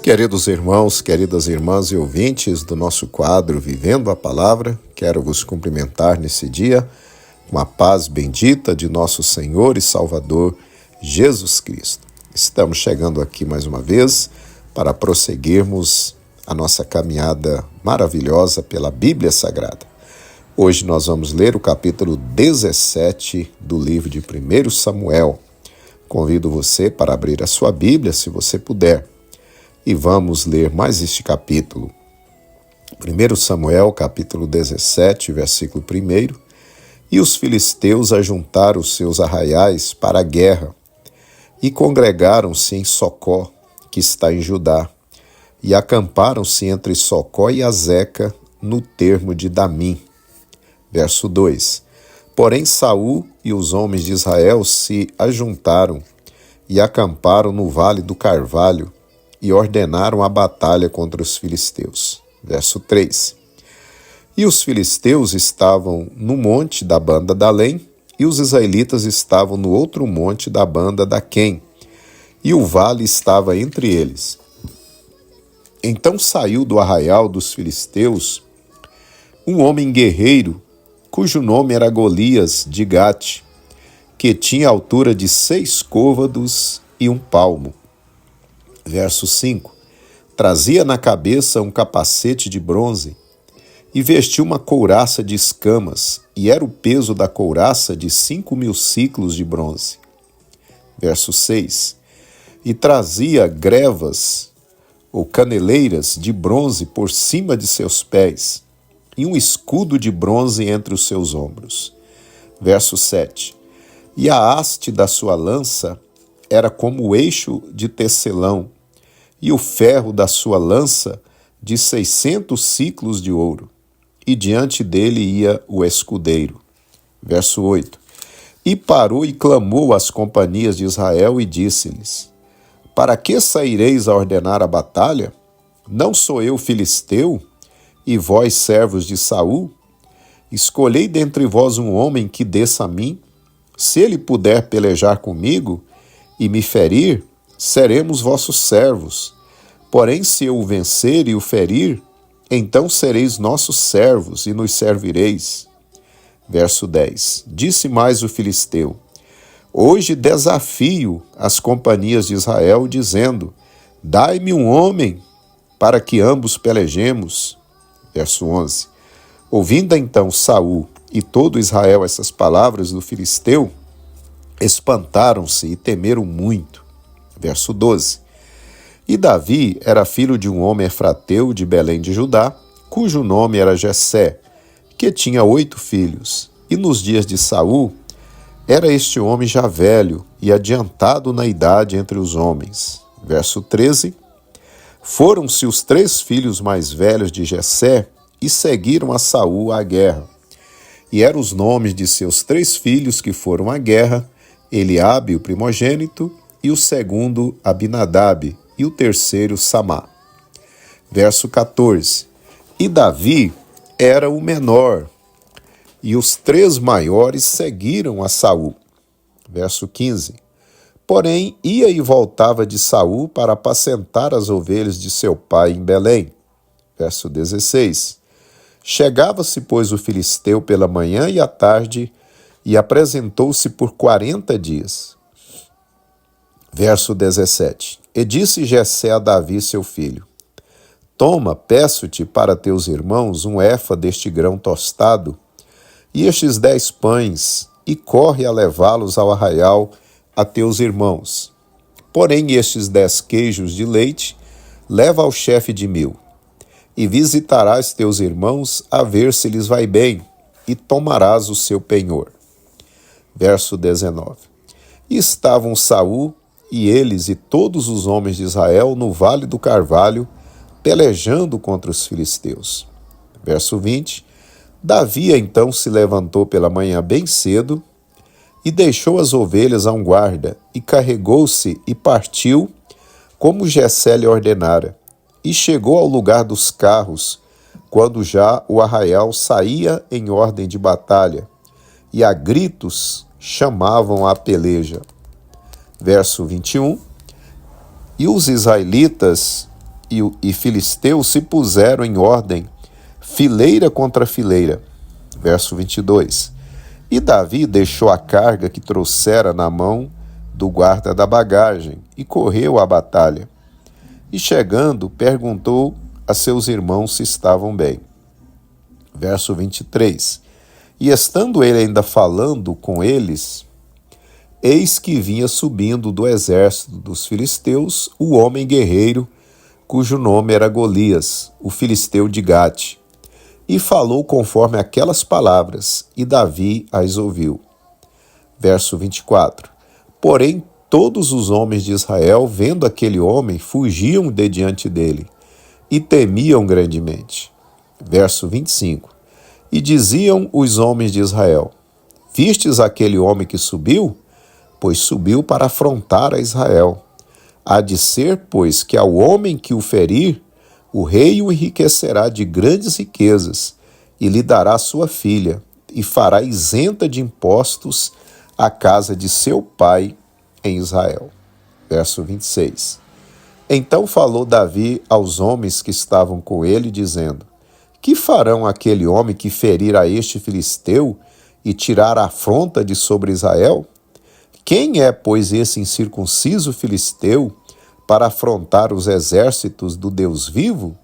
Queridos irmãos, queridas irmãs e ouvintes do nosso quadro Vivendo a Palavra, quero vos cumprimentar nesse dia com a paz bendita de nosso Senhor e Salvador Jesus Cristo. Estamos chegando aqui mais uma vez para prosseguirmos a nossa caminhada maravilhosa pela Bíblia Sagrada. Hoje nós vamos ler o capítulo 17 do livro de 1 Samuel. Convido você para abrir a sua Bíblia, se você puder. E vamos ler mais este capítulo. 1 Samuel, capítulo 17, versículo 1. E os filisteus ajuntaram os seus arraiais para a guerra, e congregaram-se em Socó, que está em Judá, e acamparam-se entre Socó e Azeca, no termo de Damim. Verso 2. Porém Saul e os homens de Israel se ajuntaram, e acamparam no vale do Carvalho, e ordenaram a batalha contra os filisteus. Verso 3. E os filisteus estavam no monte da banda da Além, e os israelitas estavam no outro monte da banda da Quém, e o vale estava entre eles. Então saiu do arraial dos filisteus um homem guerreiro, cujo nome era Golias de Gate, que tinha altura de 6 côvados e 1 palmo. Verso 5. Trazia na cabeça um capacete de bronze e vestia uma couraça de escamas, e era o peso da couraça de 5.000 siclos de bronze. Verso 6. E trazia grevas ou caneleiras de bronze por cima de seus pés, e um escudo de bronze entre os seus ombros. Verso 7. E a haste da sua lança era como o eixo de tecelão, e o ferro da sua lança de 600 siclos de ouro, e diante dele ia o escudeiro. Verso 8. E parou e clamou às companhias de Israel e disse-lhes: Para que saireis a ordenar a batalha? Não sou eu filisteu, e vós servos de Saul? Escolhei dentre vós um homem que desça a mim. Se ele puder pelejar comigo e me ferir, seremos vossos servos. Porém, se eu o vencer e o ferir, então sereis nossos servos e nos servireis. Verso 10. Disse mais o filisteu: Hoje desafio as companhias de Israel, dizendo: Dai-me um homem para que ambos pelejemos. Verso 11. Ouvindo então Saul e todo Israel essas palavras do filisteu, espantaram-se e temeram muito. Verso 12. E Davi era filho de um homem efrateu de Belém de Judá, cujo nome era Jessé, que tinha 8 filhos. E nos dias de Saul, era este homem já velho e adiantado na idade entre os homens. Verso 13. Foram-se os 3 filhos mais velhos de Jessé e seguiram a Saul à guerra. E eram os nomes de seus 3 filhos que foram à guerra: Eliabe, o primogênito, e o segundo Abinadab, e o terceiro Samá. Verso 14. E Davi era o menor, e os 3 maiores seguiram a Saul. Verso 15. Porém, ia e voltava de Saul para apacentar as ovelhas de seu pai em Belém. Verso 16. Chegava-se, pois, o filisteu pela manhã e à tarde, e apresentou-se por 40 dias. Verso 17. E disse Jessé a Davi, seu filho: Toma, peço-te para teus irmãos um efa deste grão tostado, e estes 10 pães, e corre a levá-los ao arraial a teus irmãos. Porém, estes 10 queijos de leite leva ao chefe de 1000. E visitarás teus irmãos a ver se lhes vai bem, e tomarás o seu penhor. Verso 19. E estavam Saul e eles e todos os homens de Israel no vale do Carvalho, pelejando contra os filisteus. Verso 20. Davi então se levantou pela manhã bem cedo, e deixou as ovelhas a um guarda, e carregou-se e partiu, como Jessé lhe ordenara, e chegou ao lugar dos carros, quando já o arraial saía em ordem de batalha, e a gritos chamavam à peleja. Verso 21. E os israelitas e filisteus se puseram em ordem, fileira contra fileira. Verso 22. E Davi deixou a carga que trouxera na mão do guarda da bagagem e correu à batalha. E chegando, perguntou a seus irmãos se estavam bem. Verso 23. E estando ele ainda falando com eles, eis que vinha subindo do exército dos filisteus o homem guerreiro, cujo nome era Golias, o filisteu de Gate. E falou conforme aquelas palavras, e Davi as ouviu. Verso 24. Porém, todos os homens de Israel, vendo aquele homem, fugiam de diante dele, e temiam grandemente. Verso 25. E diziam os homens de Israel: Vistes aquele homem que subiu? Pois subiu para afrontar a Israel. Há de ser, pois, que ao homem que o ferir, o rei o enriquecerá de grandes riquezas, e lhe dará sua filha, e fará isenta de impostos a casa de seu pai em Israel. Verso 26. Então falou Davi aos homens que estavam com ele, dizendo: Que farão aquele homem que ferir a este filisteu e tirar a afronta de sobre Israel? Quem é, pois, esse incircunciso filisteu para afrontar os exércitos do Deus vivo?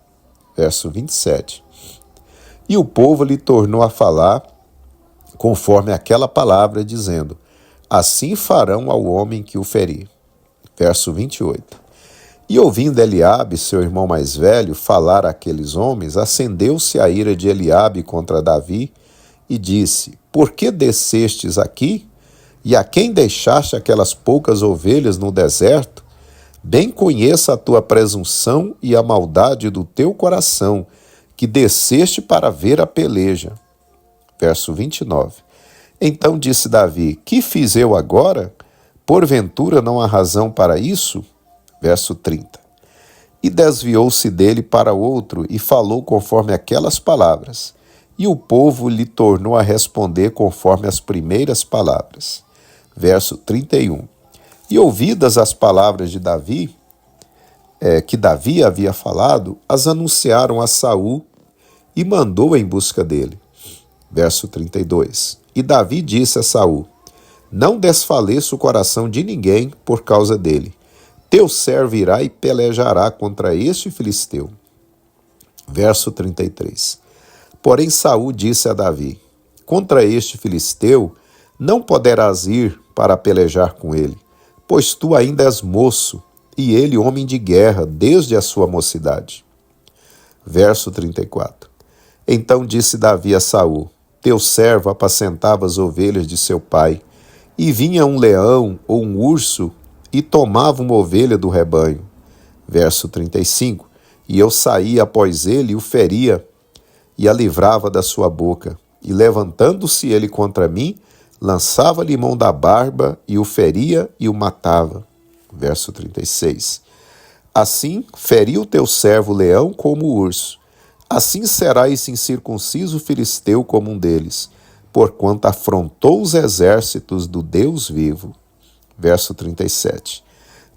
Verso 27. E o povo lhe tornou a falar conforme aquela palavra, dizendo: Assim farão ao homem que o ferir. Verso 28. E ouvindo Eliabe, seu irmão mais velho, falar àqueles homens, acendeu-se a ira de Eliabe contra Davi e disse: Por que descestes aqui? E a quem deixaste aquelas poucas ovelhas no deserto? Bem conheça a tua presunção e a maldade do teu coração, que desceste para ver a peleja. Verso 29. Então disse Davi: Que fiz eu agora? Porventura não há razão para isso? Verso 30. E desviou-se dele para outro e falou conforme aquelas palavras. E o povo lhe tornou a responder conforme as primeiras palavras. Verso 31. E ouvidas as palavras de Davi, que Davi havia falado, as anunciaram a Saul e mandou em busca dele. Verso 32. E Davi disse a Saul: Não desfaleça o coração de ninguém por causa dele. Teu servo irá e pelejará contra este filisteu. Verso 33. Porém Saul disse a Davi: Contra este filisteu não poderás ir para pelejar com ele, pois tu ainda és moço, e ele homem de guerra desde a sua mocidade. Verso 34. Então disse Davi a Saul: Teu servo apacentava as ovelhas de seu pai, e vinha um leão ou um urso e tomava uma ovelha do rebanho. Verso 35. E eu saía após ele e o feria, e a livrava da sua boca. E levantando-se ele contra mim, lançava-lhe mão da barba, e o feria e o matava. Verso 36. Assim feriu teu servo o leão como o urso. Assim será esse incircunciso filisteu como um deles, porquanto afrontou os exércitos do Deus vivo. Verso 37.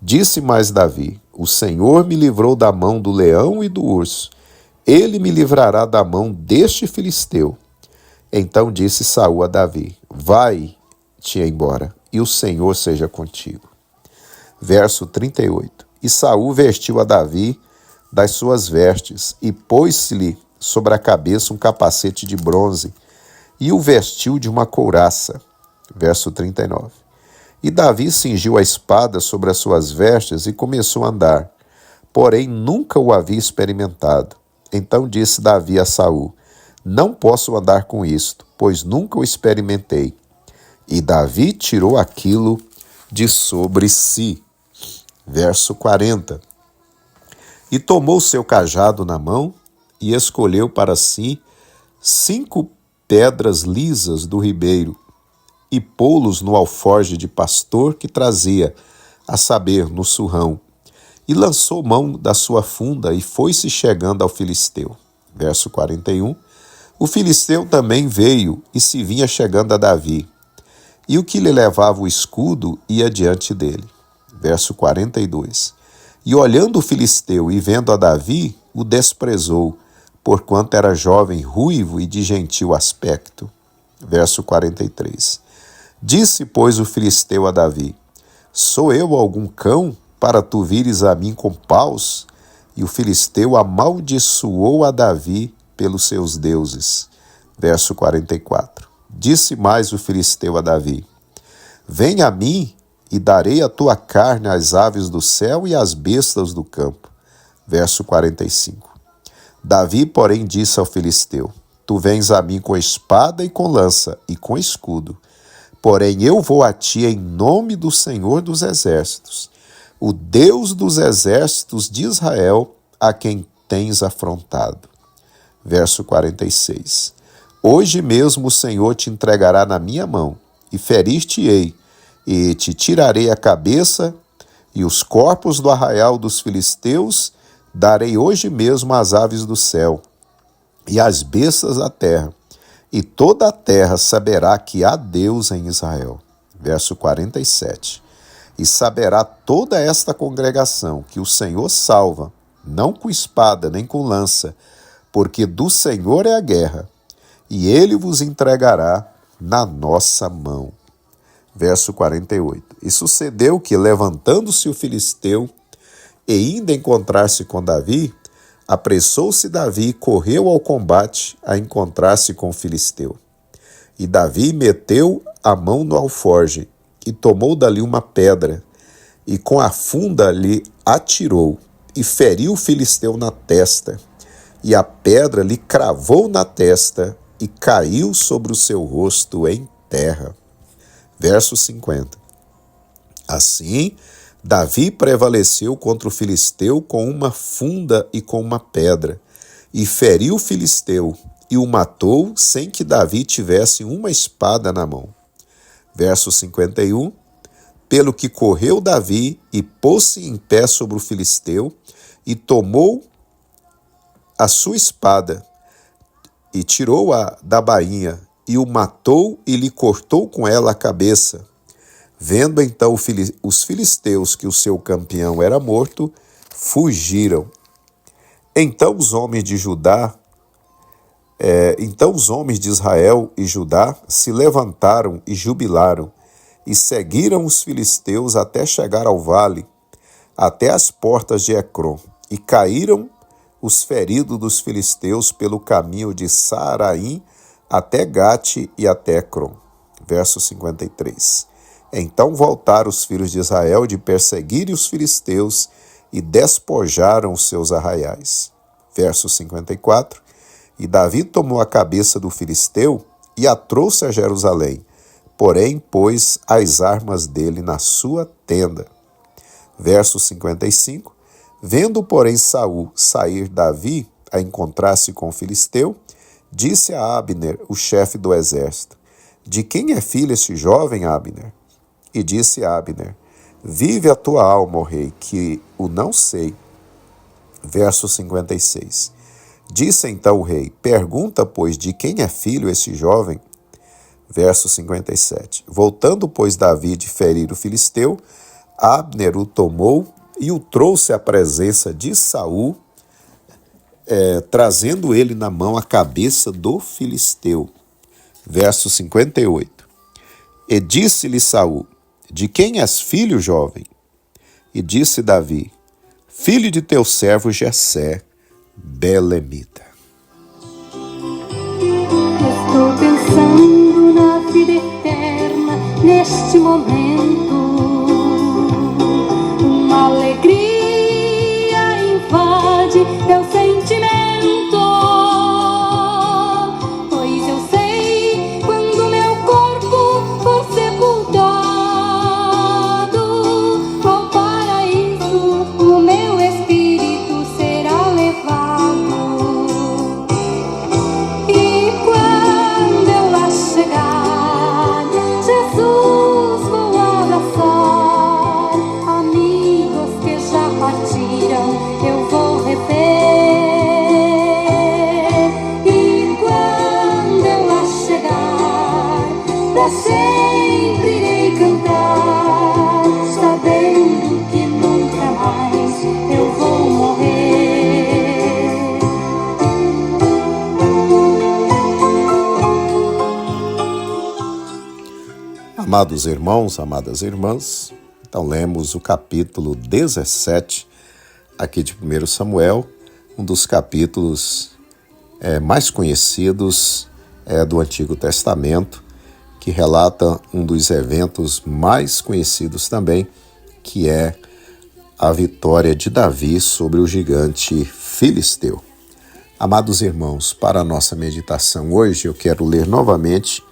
Disse mais Davi: O Senhor me livrou da mão do leão e do urso. Ele me livrará da mão deste filisteu. Então disse Saul a Davi: Vai-te embora, e o Senhor seja contigo. Verso 38. E Saul vestiu a Davi das suas vestes, e pôs-lhe sobre a cabeça um capacete de bronze, e o vestiu de uma couraça. Verso 39. E Davi cingiu a espada sobre as suas vestes e começou a andar, porém nunca o havia experimentado. Então disse Davi a Saul: Não posso andar com isto, pois nunca o experimentei. E Davi tirou aquilo de sobre si. Verso 40. E tomou seu cajado na mão e escolheu para si 5 pedras lisas do ribeiro, e pô-los no alforje de pastor que trazia, a saber, no surrão, e lançou mão da sua funda e foi-se chegando ao filisteu. Verso 41. O filisteu também veio e se vinha chegando a Davi, e o que lhe levava o escudo ia diante dele. Verso 42. E olhando o filisteu e vendo a Davi, o desprezou, porquanto era jovem, ruivo e de gentil aspecto. Verso 43. Disse, pois, o filisteu a Davi: Sou eu algum cão, para tu vires a mim com paus? E o filisteu amaldiçoou a Davi pelos seus deuses. Verso 44. Disse mais o filisteu a Davi: Vem a mim, e darei a tua carne às aves do céu e às bestas do campo. Verso 45. Davi, porém, disse ao filisteu: Tu vens a mim com espada e com lança e com escudo. Porém, eu vou a ti em nome do Senhor dos Exércitos, o Deus dos exércitos de Israel, a quem tens afrontado. Verso 46. Hoje mesmo o Senhor te entregará na minha mão, e ferir-te-ei, e te tirarei a cabeça, e os corpos do arraial dos filisteus darei hoje mesmo às aves do céu, e às bestas da terra, e toda a terra saberá que há Deus em Israel. Verso 47. E saberá toda esta congregação que o Senhor salva, não com espada nem com lança, porque do Senhor é a guerra, e ele vos entregará na nossa mão. Verso 48. E sucedeu que, levantando-se o filisteu e indo encontrar-se com Davi, apressou-se Davi e correu ao combate a encontrar-se com o filisteu. E Davi meteu a mão no alforje e tomou dali uma pedra, e com a funda lhe atirou, e feriu o filisteu na testa, e a pedra lhe cravou na testa, e caiu sobre o seu rosto em terra. Verso 50. Assim, Davi prevaleceu contra o filisteu com uma funda e com uma pedra, e feriu o filisteu, e o matou sem que Davi tivesse uma espada na mão. Verso 51. Pelo que correu Davi e pôs-se em pé sobre o filisteu, e tomou a sua espada, e tirou-a da bainha, e o matou e lhe cortou com ela a cabeça. Vendo então os filisteus que o seu campeão era morto, fugiram. Então os homens de Israel e Judá se levantaram e jubilaram, e seguiram os filisteus até chegar ao vale, até as portas de Ecrom, e caíram os feridos dos filisteus pelo caminho de Saaraim até Gate e até Ecrom. Verso 53. Então voltaram os filhos de Israel de perseguirem os filisteus e despojaram os seus arraiais. Verso 54. E Davi tomou a cabeça do filisteu e a trouxe a Jerusalém, porém pôs as armas dele na sua tenda. Verso 55. Vendo, porém, Saul sair Davi a encontrar-se com o filisteu, disse a Abner, o chefe do exército: De quem é filho este jovem, Abner? E disse Abner: Vive a tua alma, ó rei, que o não sei. Verso 56. Disse então o rei: Pergunta, pois, de quem é filho este jovem? Verso 57. Voltando, pois, Davi de ferir o filisteu, Abner o tomou e o trouxe à presença de Saul, trazendo ele na mão a cabeça do filisteu. Verso 58. E disse-lhe Saul: De quem és filho, jovem? E disse Davi: Filho de teu servo Jessé, belemita. Estou pensando na vida eterna neste momento. Uma alegria invade meu sentimento, pois eu sei quando meu corpo for sepultado, ao paraíso o meu espírito será levado. E quando eu lá chegar, Jesus vou abraçar. Amados irmãos, amadas irmãs, então lemos o capítulo 17 aqui de 1 Samuel, um dos capítulos mais conhecidos do Antigo Testamento, que relata um dos eventos mais conhecidos também, que é a vitória de Davi sobre o gigante filisteu. Amados irmãos, para a nossa meditação hoje, eu quero ler novamente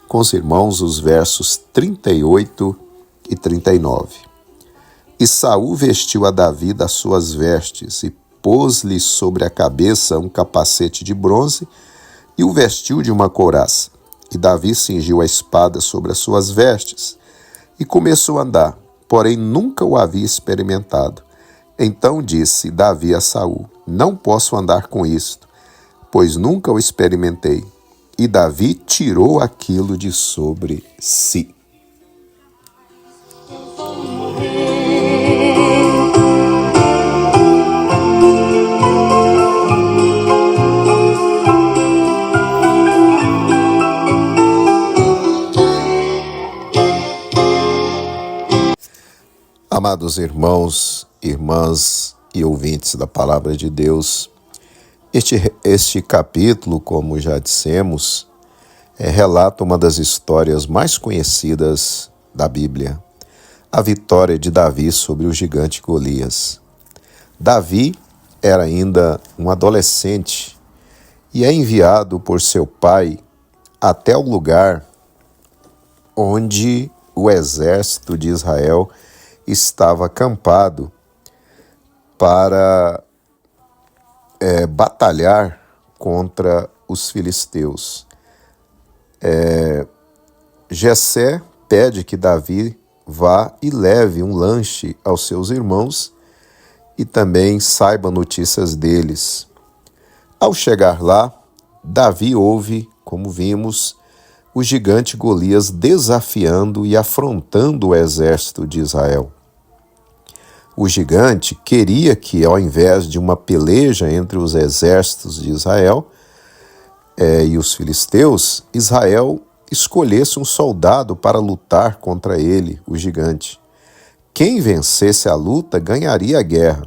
com os irmãos os versos 38 e 39. E Saul vestiu a Davi das suas vestes e pôs-lhe sobre a cabeça um capacete de bronze e o vestiu de uma couraça. E Davi cingiu a espada sobre as suas vestes e começou a andar, porém nunca o havia experimentado. Então disse Davi a Saul: não posso andar com isto, pois nunca o experimentei. E Davi tirou aquilo de sobre si. Amados irmãos, irmãs e ouvintes da Palavra de Deus, este capítulo, como já dissemos, relata uma das histórias mais conhecidas da Bíblia, a vitória de Davi sobre o gigante Golias. Davi era ainda um adolescente e é enviado por seu pai até o lugar onde o exército de Israel estava acampado para batalhar contra os filisteus. Jessé pede que Davi vá e leve um lanche aos seus irmãos e também saiba notícias deles. Ao chegar lá, Davi ouve, como vimos, o gigante Golias desafiando e afrontando o exército de Israel. O gigante queria que, ao invés de uma peleja entre os exércitos de Israel e os filisteus, Israel escolhesse um soldado para lutar contra ele, o gigante. Quem vencesse a luta ganharia a guerra.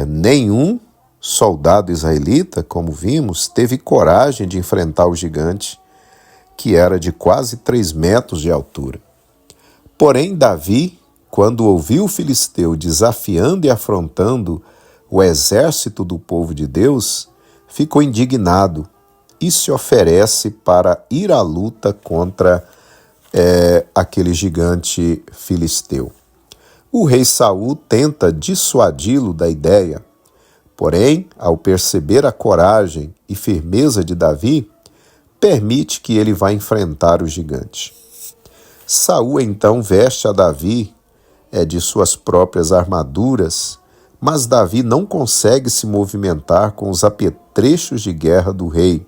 Nenhum soldado israelita, como vimos, teve coragem de enfrentar o gigante, que era de quase 3 metros de altura. Porém, Davi, quando ouviu o filisteu desafiando e afrontando o exército do povo de Deus, ficou indignado e se oferece para ir à luta contra aquele gigante filisteu. O rei Saul tenta dissuadi-lo da ideia, porém, ao perceber a coragem e firmeza de Davi, permite que ele vá enfrentar o gigante. Saul então veste a Davi de suas próprias armaduras, mas Davi não consegue se movimentar com os apetrechos de guerra do rei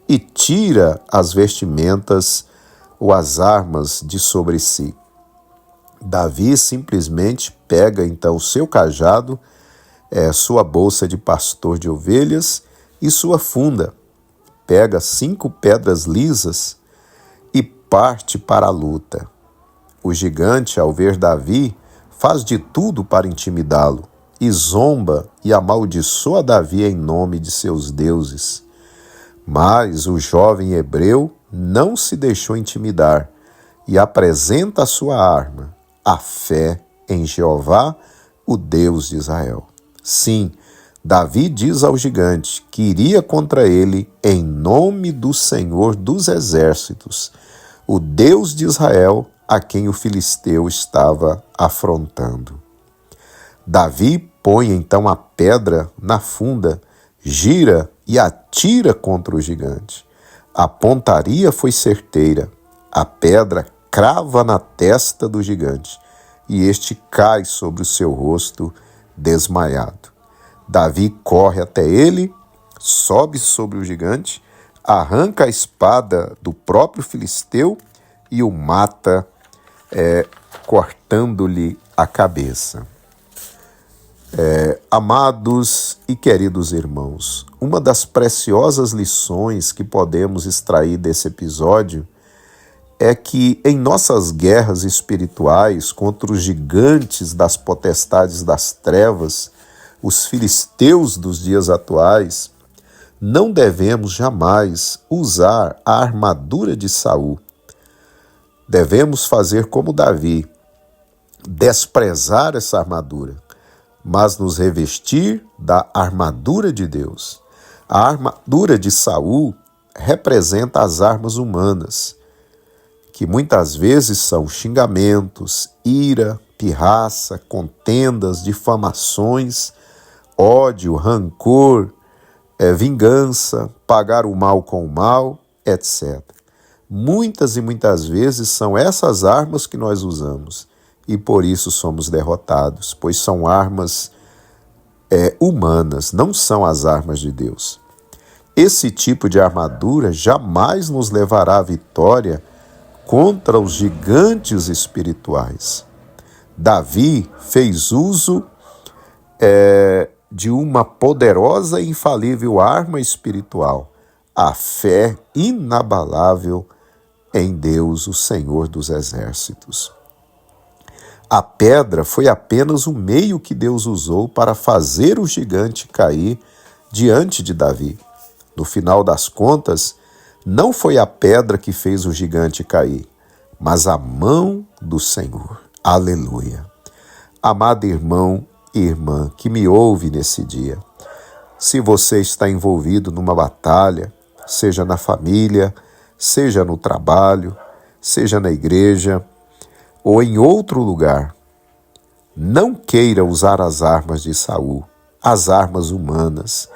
e tira as vestimentas ou as armas de sobre si. Davi simplesmente pega então o seu cajado, sua bolsa de pastor de ovelhas e sua funda, pega 5 pedras lisas e parte para a luta. O gigante, ao ver Davi, faz de tudo para intimidá-lo e zomba e amaldiçoa Davi em nome de seus deuses. Mas o jovem hebreu não se deixou intimidar e apresenta a sua arma, a fé em Jeová, o Deus de Israel. Sim, Davi diz ao gigante que iria contra ele em nome do Senhor dos Exércitos, o Deus de Israel, a quem o filisteu estava afrontando. Davi põe então a pedra na funda, gira e atira contra o gigante. A pontaria foi certeira, a pedra crava na testa do gigante e este cai sobre o seu rosto desmaiado. Davi corre até ele, sobe sobre o gigante, arranca a espada do próprio filisteu e o mata, cortando-lhe a cabeça. Amados e queridos irmãos, uma das preciosas lições que podemos extrair desse episódio é que em nossas guerras espirituais contra os gigantes das potestades das trevas, os filisteus dos dias atuais, não devemos jamais usar a armadura de Saul. Devemos fazer como Davi, desprezar essa armadura, mas nos revestir da armadura de Deus. A armadura de Saul representa as armas humanas, que muitas vezes são xingamentos, ira, pirraça, contendas, difamações, ódio, rancor, vingança, pagar o mal com o mal, etc. Muitas e muitas vezes são essas armas que nós usamos e por isso somos derrotados, pois são armas humanas, não são as armas de Deus. Esse tipo de armadura jamais nos levará à vitória contra os gigantes espirituais. Davi fez uso de uma poderosa e infalível arma espiritual, a fé inabalável em Deus, o Senhor dos Exércitos. A pedra foi apenas o meio que Deus usou para fazer o gigante cair diante de Davi. No final das contas, não foi a pedra que fez o gigante cair, mas a mão do Senhor. Aleluia. Amado irmão e irmã que me ouve nesse dia, se você está envolvido numa batalha, seja na família, seja no trabalho, seja na igreja ou em outro lugar, não queira usar as armas de Saul, as armas humanas.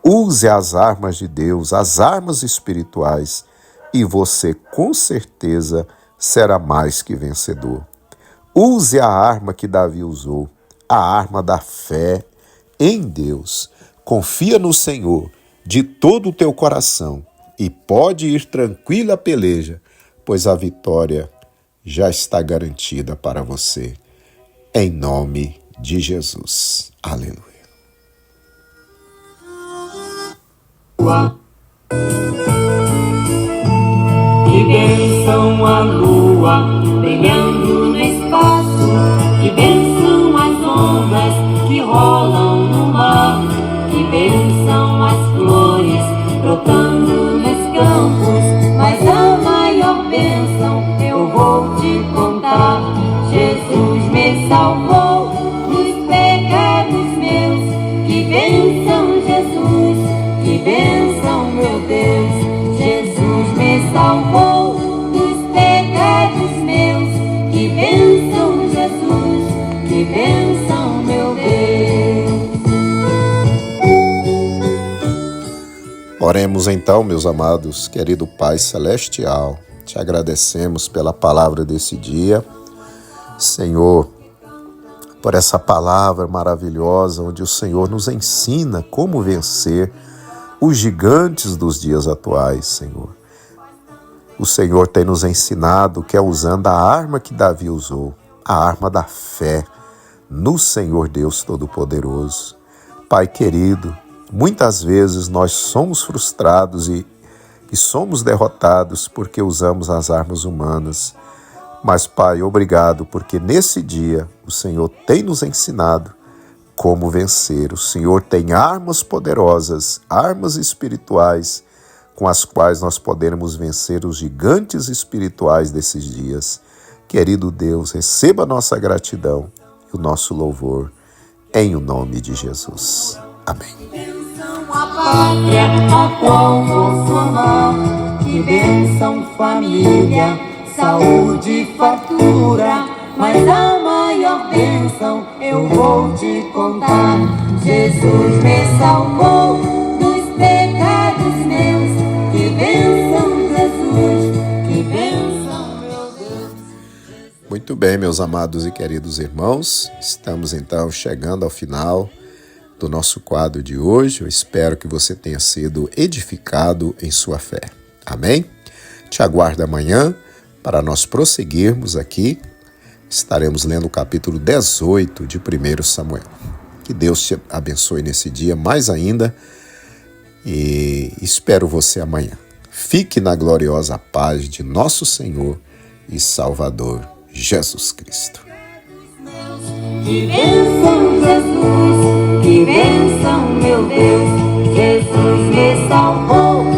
Use as armas de Deus, as armas espirituais, e você com certeza será mais que vencedor. Use a arma que Davi usou, a arma da fé em Deus. Confia no Senhor de todo o teu coração e pode ir tranquilo à peleja, pois a vitória já está garantida para você. Em nome de Jesus. Aleluia. Que bênção a lua brilhando no espaço, que bênção as ondas que rolam no mar, que bênção as flores brotando nos campos, mas a maior bênção eu vou te contar. Jesus me salvou dos pecados meus, que bênção Jesus, que bênção meu Deus. Jesus me salvou dos pecados meus, que bênção Jesus, que bênção meu Deus. Oremos então, meus amados, querido Pai Celestial, te agradecemos pela palavra desse dia, Senhor, por essa palavra maravilhosa onde o Senhor nos ensina como vencer os gigantes dos dias atuais, Senhor. O Senhor tem nos ensinado que é usando a arma que Davi usou, a arma da fé no Senhor Deus Todo-Poderoso. Pai querido, muitas vezes nós somos frustrados e somos derrotados porque usamos as armas humanas. Mas, Pai, obrigado, porque nesse dia o Senhor tem nos ensinado como vencer. O Senhor tem armas poderosas, armas espirituais, com as quais nós poderemos vencer os gigantes espirituais desses dias. Querido Deus, receba a nossa gratidão e o nosso louvor, em o nome de Jesus. Amém. A pátria a qual posso amar, que bênção família, saúde e fartura, mas a maior bênção eu vou te contar. Jesus me salvou dos pecados meus, que bênção Jesus, que bênção meu Deus. Muito bem, meus amados e queridos irmãos, estamos então chegando ao final do nosso quadro de hoje. Eu espero que você tenha sido edificado em sua fé. Amém? Te aguardo amanhã para nós prosseguirmos aqui. Estaremos lendo o capítulo 18 de 1 Samuel. Que Deus te abençoe nesse dia mais ainda e espero você amanhã. Fique na gloriosa paz de nosso Senhor e Salvador Jesus Cristo. Que bênção, Jesus, que bênção, meu Deus, Jesus me salvou.